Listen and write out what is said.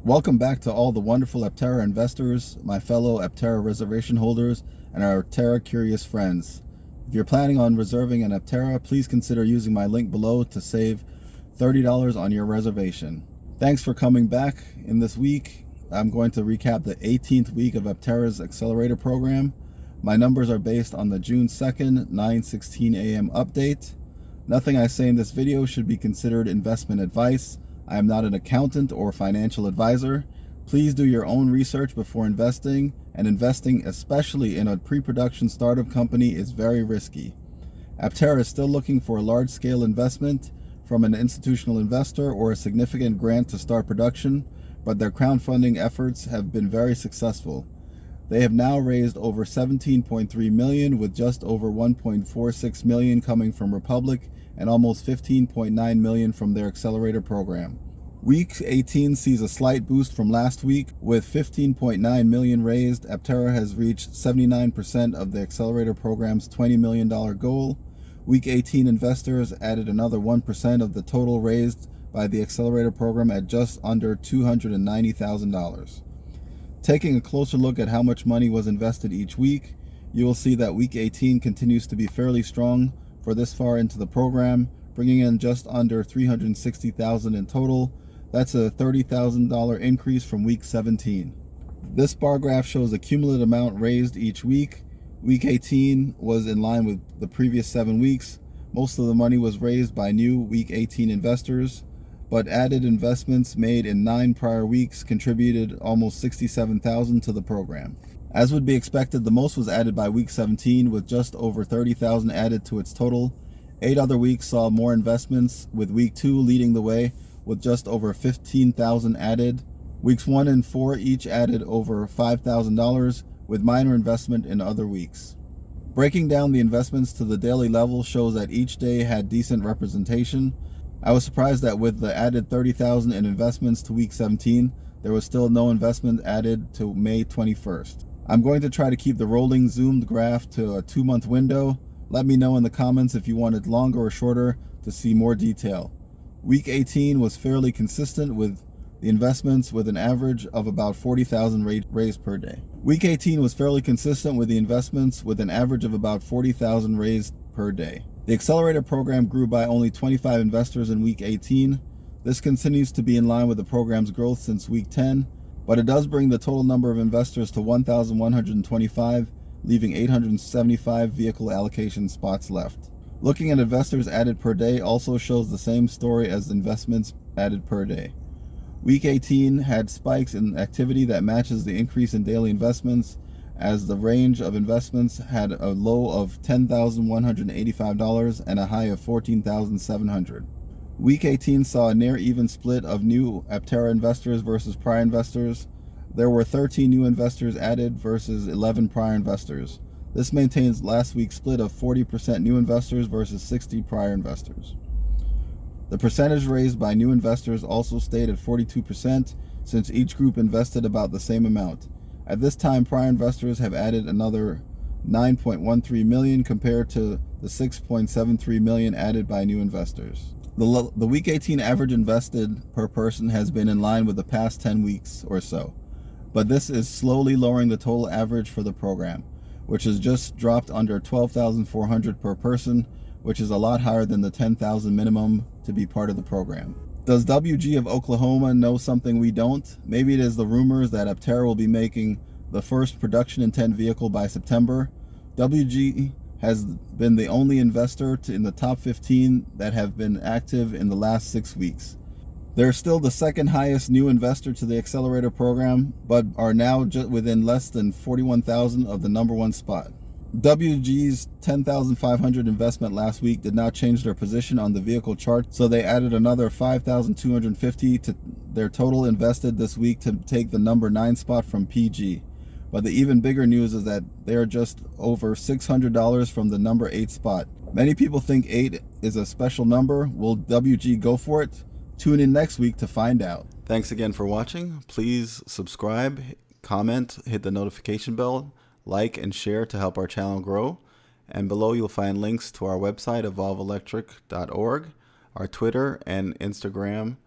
Welcome back to all the wonderful Aptera investors, my fellow Aptera reservation holders, and our Aptera curious friends. If you're planning on reserving an Aptera, please consider using my link below to save $30 on your reservation. Thanks for coming back. In this week, I'm going to recap the 18th week of Aptera's Accelerator Program. My numbers are based on the June 2nd, 9:16 a.m. update. Nothing I say in this video should be considered investment advice. I am not an accountant or financial advisor. Please do your own research before investing, and investing, especially in a pre-production startup company, is very risky. Aptera is still looking for a large-scale investment from an institutional investor or a significant grant to start production, but their crowdfunding efforts have been very successful. They have now raised over $17.3 million, with just over $1.46 million coming from Republic and almost $15.9 million from their accelerator program. Week 18 sees a slight boost from last week. With $15.9 million raised, Aptera has reached 79% of the accelerator program's $20 million goal. Week 18 investors added another 1% of the total raised by the accelerator program at just under $290,000. Taking a closer look at how much money was invested each week, you will see that week 18 continues to be fairly strong for this far into the program, bringing in just under $360,000 in total. That's a $30,000 increase from week 17. This bar graph shows the cumulative amount raised each week. Week 18 was in line with the previous 7 weeks. Most of the money was raised by new week 18 investors, but added investments made in 9 prior weeks contributed almost $67,000 to the program. As would be expected, the most was added by week 17, with just over $30,000 added to its total. 8 other weeks saw more investments, with week 2 leading the way with just over $15,000 added. Weeks 1 and 4 each added over $5,000, with minor investment in other weeks. Breaking down the investments to the daily level shows that each day had decent representation. I was surprised that with the added $30,000 in investments to week 17, there was still no investment added to May 21st. I'm going to try to keep the rolling zoomed graph to a 2-month window. Let me know in the comments if you wanted longer or shorter to see more detail. Week 18 was fairly consistent with the investments, with an average of about $40,000 raised per day. Week 18 was fairly consistent with the investments, with an average of about $40,000 raised per day. The accelerator program grew by only 25 investors in week 18. This continues to be in line with the program's growth since week 10, but it does bring the total number of investors to 1,125, leaving 875 vehicle allocation spots left. Looking at investors added per day also shows the same story as investments added per day. Week 18 had spikes in activity that matches the increase in daily investments, as the range of investments had a low of $10,185 and a high of $14,700. Week 18 saw a near even split of new Aptera investors versus prior investors. There were 13 new investors added versus 11 prior investors. This maintains last week's split of 40% new investors versus 60 prior investors. The percentage raised by new investors also stayed at 42%, since each group invested about the same amount. At this time, prior investors have added another $9.13 million compared to the $6.73 million added by new investors. The week 18 average invested per person has been in line with the past 10 weeks or so, but this is slowly lowering the total average for the program, which has just dropped under $12,400 per person, which is a lot higher than the $10,000 minimum to be part of the program. Does WG of Oklahoma know something we don't? Maybe it is the rumors that Aptera will be making the first production intent vehicle by September. WG has been the only investor in the top 15 that have been active in the last 6 weeks. They're still the second highest new investor to the accelerator program, but are now just within less than 41,000 of the number 1 spot. WG's $10,500 investment last week did not change their position on the vehicle chart, so they added another $5,250 to their total invested this week to take the number 9 spot from PG. But the even bigger news is that they are just over $600 from the number 8 spot. Many people think 8 is a special number. Will WG go for it? Tune in next week to find out. Thanks again for watching. Please subscribe, comment, hit the notification bell, like and share to help our channel grow. And below you'll find links to our website, Evolv-Electric.org, our Twitter and Instagram